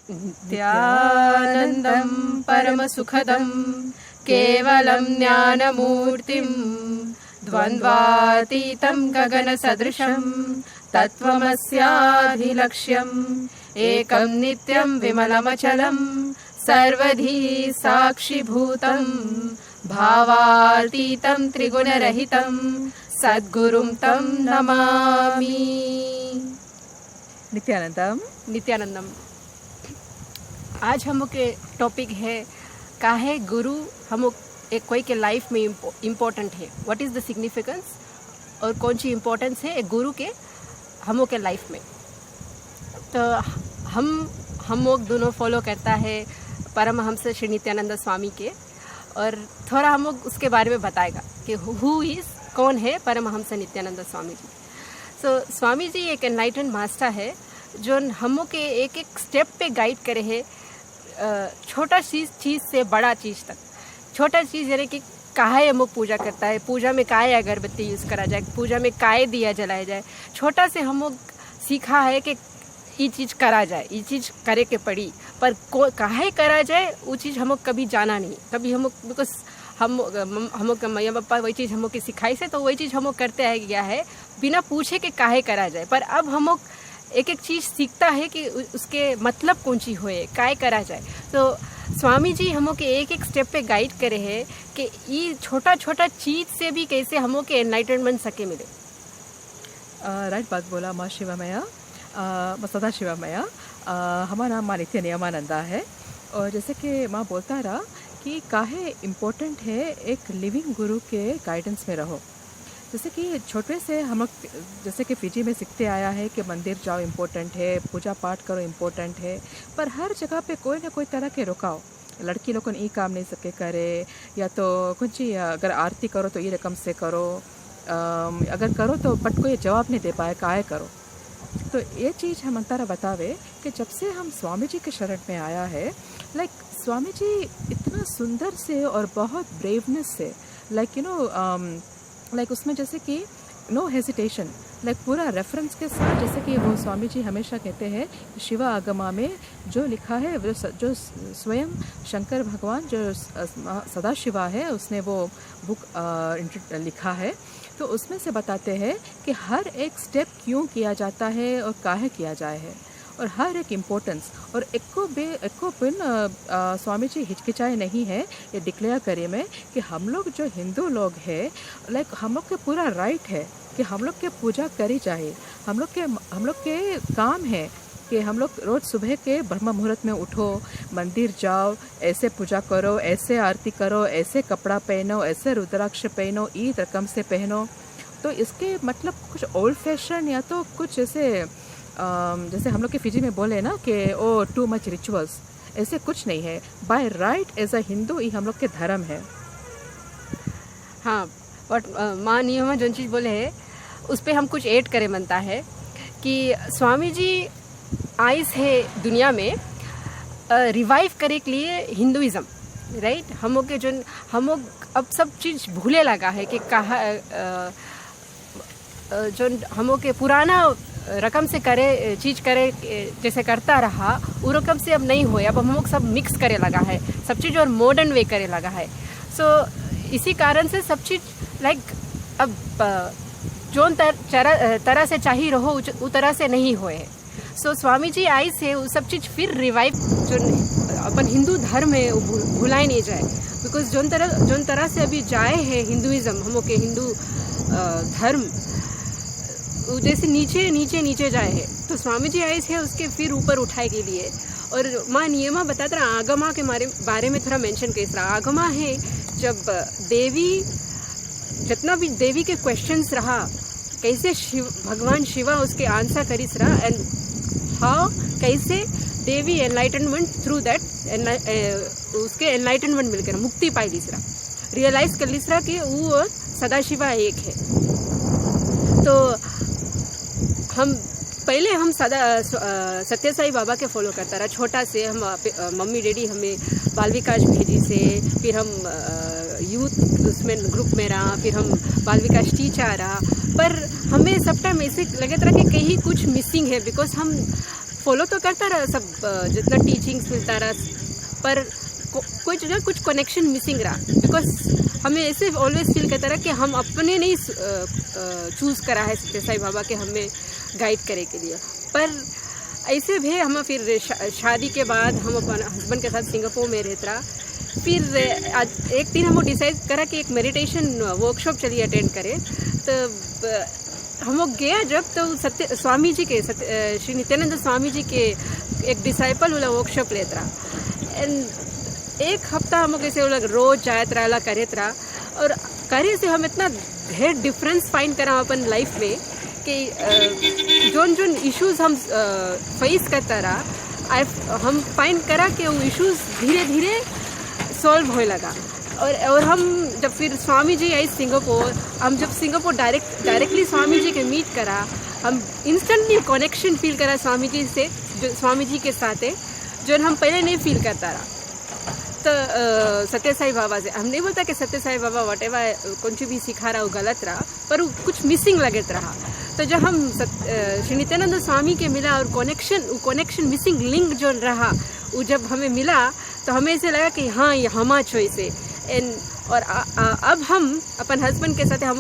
नित्यानन्दं परमसुखदं केवलं ज्ञानमूर्तिं द्वन्द्वातीतं गगनसदृशं तत्त्वमस्याधिलक्ष्यम् एकं नित्यं विमलमचलं सर्वधी साक्षिभूतं भावातीतं त्रिगुणरहितं सद्गुरुं तं नमामि। नित्यानंदम। आज हम के टॉपिक है काहे गुरु हम एक कोई के लाइफ में इम्पोर्टेंट है, व्हाट इज़ द सिग्निफिकेंस और कौन सी इम्पोर्टेंस है एक गुरु के हम के लाइफ में। तो हम लोग दोनों फॉलो करता है परमहंस श्री नित्यानंद स्वामी के, और थोड़ा हम लोग उसके बारे में बताएगा कि हु इज़ कौन है परमहंस नित्यानंद स्वामी जी। सो स्वामी जी एक एनलाइटेंड मास्टर है जो हम के एक एक स्टेप पे गाइड करे है, छोटा चीज़ से बड़ा चीज़ तक। छोटा चीज़ यानी कि काहे हम पूजा करता है, पूजा में काहे अगरबत्ती यूज़ करा जाए, पूजा में काहे दिया जलाया जाए। छोटा से हम सीखा है कि ये चीज़ करा जाए, ये चीज़ करे के पड़ी, पर काहे करा जाए वो चीज़ हम कभी जाना नहीं। कभी हम बिकॉज हम मैया पापा वही चीज़ हम सिखाई से, तो वही चीज़ हम करते आए गया है बिना पूछे कि काहे करा जाए। पर अब हम एक एक चीज़ सीखता है कि उसके मतलब कौन सी होए, काय करा जाए। तो स्वामी जी हम के एक एक स्टेप पे गाइड करे हैं कि ये छोटा छोटा चीज़ से भी कैसे हम के एनलाइटनमेंट सके मिले। राइट बात बोला माँ शिवामया, सदा शिवामया। हमारा नाम माँ नित्य नियमानंदा है, और जैसे कि माँ बोलता रहा कि काहे इम्पोर्टेंट है एक लिविंग गुरु के गाइडेंस में रहो। जैसे कि छोटे से हम लोग जैसे कि फिजी में सीखते आया है कि मंदिर जाओ इम्पोर्टेंट है, पूजा पाठ करो इम्पोर्टेंट है, पर हर जगह पे कोई ना कोई तरह के रुकाव। लड़की लोग ये काम नहीं सके करे, या तो कुछ अगर आरती करो तो ये रकम से करो, अगर करो तो बट कोई जवाब नहीं दे पाए काहे करो। तो ये चीज़ हम अंतरा बतावे कि जब से हम स्वामी जी के शरण में आया है, लाइक स्वामी जी इतना सुंदर से और बहुत ब्रेवनेस से, लाइक लाइक उसमें जैसे कि नो हेजिटेशन, लाइक पूरा रेफरेंस के साथ, जैसे कि वो स्वामी जी हमेशा कहते हैं शिवा आगमा में जो लिखा है, जो स्वयं शंकर भगवान जो सदा शिवा है उसने वो बुक लिखा है, तो उसमें से बताते हैं कि हर एक स्टेप क्यों किया जाता है और काहे किया जाए है, और हर एक इम्पोर्टेंस। और एको बिन स्वामी जी हिचकिचाए नहीं है ये डिक्लेयर करे में कि हम लोग जो हिंदू लोग हैं, लाइक हम लोग के पूरा राइट है कि हम लोग के पूजा करी जाए। हम लोग के काम है कि हम लोग रोज़ सुबह के ब्रह्म मुहूर्त में उठो, मंदिर जाओ, ऐसे पूजा करो, ऐसे आरती करो, ऐसे कपड़ा पहनो, ऐसे रुद्राक्ष पहनो, ईद रकम से पहनो। तो इसके मतलब कुछ ओल्ड फैशन या तो कुछ जैसे हम लोग के फिजी में बोले ना कि ओ टू मच रिचुअल्स, ऐसे कुछ नहीं है। By right as a Hindu ये हम लोग के धर्म है। हाँ, और माँ नियम जो चीज़ बोले है उस पर हम कुछ ऐड करें बनता है कि स्वामी जी आइस है दुनिया में रिवाइव करे के लिए हिंदुइज़्म, राइट। हम लोग अब सब चीज़ भूले लगा है कि कहा जो हम लोग के पुराना रकम से करे चीज़ करे जैसे करता रहा, वो रकम से अब नहीं हो। अब हम लोग सब मिक्स करे लगा है सब चीज़ और मॉडर्न वे करे लगा है। सो इसी कारण से सब चीज़ लाइक अब जो तरह से चाहिए रहो उस तरह से नहीं होए। सो स्वामी जी आई से वो सब चीज़ फिर रिवाइव जो अपन हिंदू धर्म है वो भुलाए नहीं जाए, बिकॉज जोन तरह से अभी जाए है हिंदुइज़्म, हम लोग के हिंदू धर्म जैसे नीचे जाए है, तो स्वामी जी आए थे उसके फिर ऊपर उठाए के लिए। और माँ नियमा बताते रहा आगमा के बारे में थोड़ा मेंशन कर रहा। आगमा है जब देवी जितना भी देवी के क्वेश्चंस रहा, कैसे भगवान शिवा उसके आंसर करिस रहा, एंड हाउ कैसे देवी एनलाइटनमेंट थ्रू दैट उसके एनलाइटनमेंट मिलकर मुक्ति पाई लिसरा, रियलाइज कर लिसरा कि वो सदाशिवा एक है। तो हम सत्य साई बाबा के फॉलो करता रहा। छोटा से हम मम्मी डैडी हमें बाल विकास भेजी से, फिर हम यूथ उसमें ग्रुप में रहा, फिर हम बाल विकास टीचर रहा, पर हमें सब टाइम ऐसे लगे तरह कि कहीं कुछ मिसिंग है, बिकॉज हम फॉलो तो करता रहा सब, जितना टीचिंग्स मिलता रहा, पर कोई जगह कुछ कनेक्शन मिसिंग रहा, बिकॉज हमें ऐसे ऑलवेज फील करता रहा कि हम अपने नहीं चूज़ करा है सत्य साई बाबा के हमें गाइड करे के लिए। पर ऐसे भी हम फिर शादी के बाद हम अपने हस्बैंड के साथ सिंगापुर में रहता रहा। फिर आज एक दिन हम डिसाइड करा कि एक मेडिटेशन वर्कशॉप चलिए अटेंड करें। तो हम लोग गया जब, तो स्वामी जी के श्री नित्यानंद स्वामी जी के एक डिसाइपल वाला वर्कशॉप लेता रहा। एंड एक हफ्ता हम लोग ऐसे रोज जायत रहा करत रहा, और करे से हम इतना ढेर डिफरेंस फाइंड करा अपन लाइफ में कि जोन जोन इश्यूज हम फेस करता रहा, हम फाइंड करा कि वो इश्यूज धीरे धीरे सॉल्व होने लगा। और हम जब फिर स्वामी जी आई सिंगापुर, हम जब सिंगापुर डायरेक्टली स्वामी जी के मीट करा, हम इंस्टेंटली कनेक्शन फील करा स्वामी जी से, जो स्वामी जी के साथ है, जो हम पहले नहीं फील करता रहा। तो सत्य साई बाबा से हम नहीं बोलता कि सत्य साई बाबा वट एवर कुछ भी सिखा रहा वो गलत रहा, पर वो कुछ मिसिंग लगत रहा। तो जब हम श्री नित्यानंद स्वामी के मिला और कनेक्शन मिसिंग लिंक जो रहा, वो जब हमें मिला तो हमें ऐसे लगा कि हाँ ये हमारा चॉइस है। और अब हम अपन हस्बैंड के साथ हम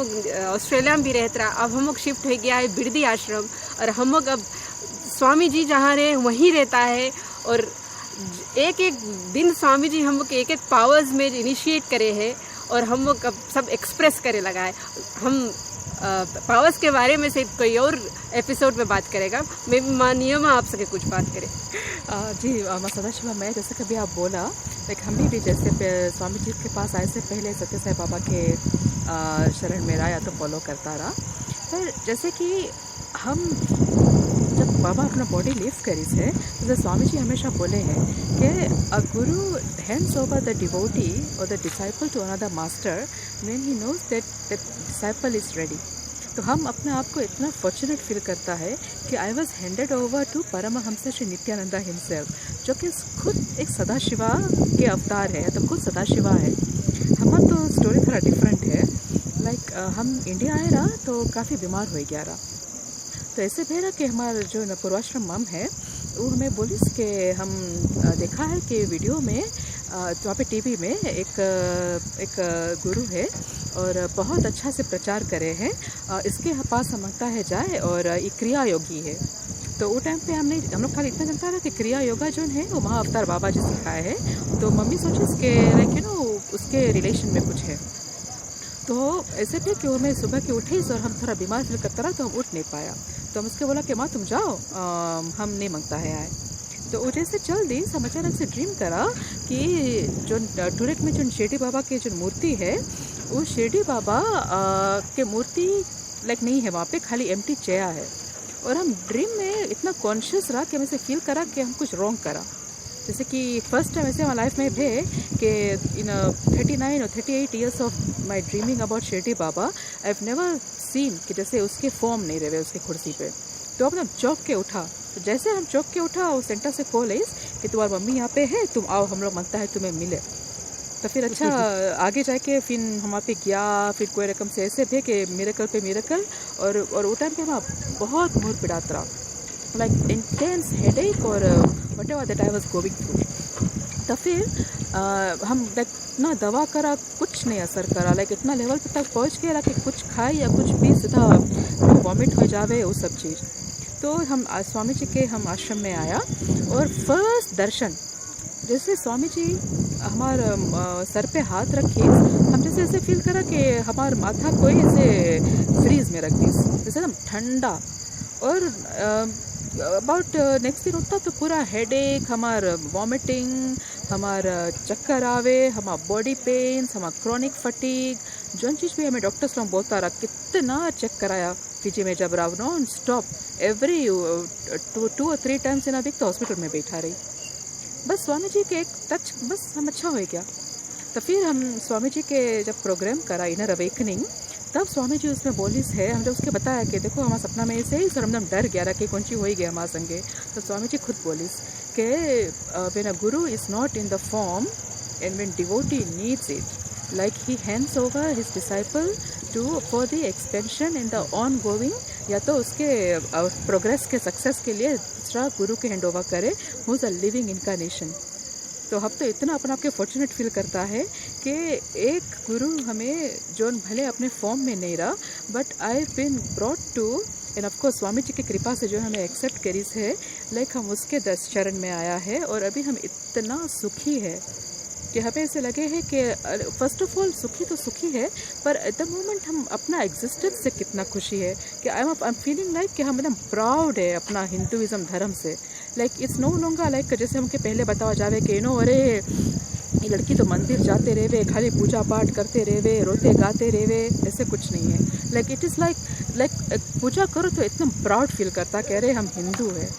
ऑस्ट्रेलिया में भी रहते रहा। अब हम लोग शिफ्ट हो गया है बिरदी आश्रम, और हम लोग अब स्वामी जी जहाँ रहे वहीं रहता है। और एक एक दिन स्वामी जी हम लोग एक एक पावर्स में इनिशिएट करे हैं, और हम लोग अब सब एक्सप्रेस करे लगा है। हम पावर्स के बारे में से कोई और एपिसोड में बात करेगा। मैं मानिए मैं आपसे कुछ बात करें। जी सदाशिवा, मैं जैसे कभी आप बोला, लाइक हम भी जैसे स्वामी जी के पास आए से पहले सत्य साई बाबा के शरण में रहा या तो फॉलो करता रहा। पर जैसे कि हम जब बाबा अपना बॉडी लीव करी से, तो स्वामी जी हमेशा बोले हैं कि a guru hands over the devotee और the disciple to another master when he knows that that disciple is ready. तो हम अपने आप को इतना फॉर्चुनेट फील करता है कि I was handed over to Paramahamsa Shri Nityananda himself, जो कि खुद एक सदाशिवा के अवतार है, तो खुद सदाशिवा है। हमारा तो स्टोरी थोड़ा डिफरेंट है। लाइक हम इंडिया आए रहा तो काफ़ी बीमार हो गया रहा। तो ऐसे भी रहा कि हमारा जो पूर्वाश्रम मम है वो हमें बोलिस कि हम देखा है कि वीडियो में वहाँ पे टीवी में एक गुरु है और बहुत अच्छा से प्रचार करे हैं, इसके पास मांगता है जाए, और ये क्रिया योगी है। तो वो टाइम पे हम लोग खाली इतना जानता था कि क्रिया योगा जो है वो महाअवतार बाबा जी सिखाए हैं। तो मम्मी सोची कि लाइक उसके रिलेशन में कुछ है। तो ऐसे थे कि वो मैं सुबह की उठी और हम थोड़ा बीमार फील करता रहा, तो हम उठ नहीं पाया। तो हम उसके बोला कि माँ तुम जाओ, हम नहीं मांगता है आए। तो वो जैसे चल दी, हम अचानक से ड्रीम करा कि जो टूरेट में जो शिरडी बाबा की जो मूर्ति है, वो शिरडी बाबा के मूर्ति लाइक नहीं है वहाँ पे, खाली एम्प्टी चेयर है। और हम ड्रीम में इतना कॉन्शियस रहा कि हम ऐसे फील करा कि हम कुछ रॉन्ग करा। जैसे कि फर्स्ट टाइम ऐसे हमारी लाइफ में भी कि इन 39 और 38 years of my dreaming about Shirdi Baba, I have never seen कि जैसे उसके फॉर्म नहीं रहे उसकी कुर्सी पे। तो अब हम चौक के उठा, तो जैसे हम चौक के उठा वो सेंटर से कॉल आई कि तुम्हारी मम्मी यहाँ पे है, तुम आओ, हम लोग मांगता है तुम्हें मिले। तो फिर अच्छा आगे जाके फिर हम वहाँ पे गया, फिर कोई रकम से ऐसे थे कि मिरेकल पे मिरेकल। और वो टाइम पे हम बहुत मुँह पिड़ात रहा, लाइक इंटेंस हेडेक और what ever that I was going through. तो फिर हम लाइक इतना दवा करा, कुछ नहीं असर करा। लाइक इतना लेवल पे तक पहुँच गया कि कुछ खाए या कुछ भी सीधा वॉमिट हो जावे वो सब चीज़। तो हम स्वामी जी के हम आश्रम में आया, और फर्स्ट दर्शन जैसे स्वामी जी हमारे सर पे हाथ रखी, हम जैसे ऐसे फील करा कि हमारा माथा कोई ऐसे फ्रीज में रख दी, जैसे एकदम ठंडा। और अबाउट नेक्स्ट दिन उठता तो पूरा हेडेक, हमारा वॉमिटिंग, हमारा चक्कर आवे, हमारा बॉडी पेन्स, हमारा क्रॉनिक फटीग, जो चीज़ भी हमें डॉक्टर्स लोग बोलता रहा। कितना चेक कराया पीजी में जब रहा, नॉन स्टॉप एवरी 2 और 3 टाइम्स इन अ वीक तो हॉस्पिटल में बैठा रही। बस स्वामी जी के एक टच, बस हम अच्छा हो गया। तो फिर हम स्वामी जी के जब प्रोग्राम करा इनर अवेकनिंग, तब स्वामी जी उसमें बोलिस है, हमने उसके बताया कि देखो हमारा सपना में ऐसे ही, सर हम डर गया रहा कि कौन चीज़ हो ही गया हमारे संगे। तो स्वामी जी खुद बोलिस कि when a Guru is not in the form and when devotee needs it, like he hands over his disciple to for the expansion in the ongoing, या तो उसके प्रोग्रेस के सक्सेस के लिए दूसरा गुरु के हैंड ओवर करे, who is a living incarnation. तो हम तो इतना अपने आप के फॉर्चुनेट फील करता है कि एक गुरु हमें जो भले अपने फॉर्म में नहीं रहा, but I been brought to, and of course Swami ji की कृपा से जो हमें एक्सेप्ट करी है, लाइक हम उसके 10 चरण में आया है और अभी हम इतना सुखी है कि हमें ऐसे लगे है कि फर्स्ट ऑफ ऑल सुखी तो सुखी है, पर एट द मोमेंट हम अपना एग्जिस्टेंस से कितना खुशी है कि आई एम फीलिंग लाइक कि हम एकदम प्राउड है अपना हिंदुइज्म धर्म से। Like it's no longer like जैसे हमके पहले बतावा जावे कि अरे ये लड़की तो मंदिर जाते रहे, खाली पूजा पाठ करते रहे, रोते गाते रहे, ऐसे कुछ नहीं है। लाइक इट इज़ लाइक पूजा करो तो इतना प्राउड फील करता कि अरे हम हिंदू है।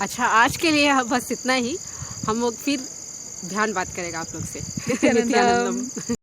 अच्छा, आज के लिए बस इतना ही। हम लोग फिर ध्यान बात करेगा आप लोग से। नित्यानंदम।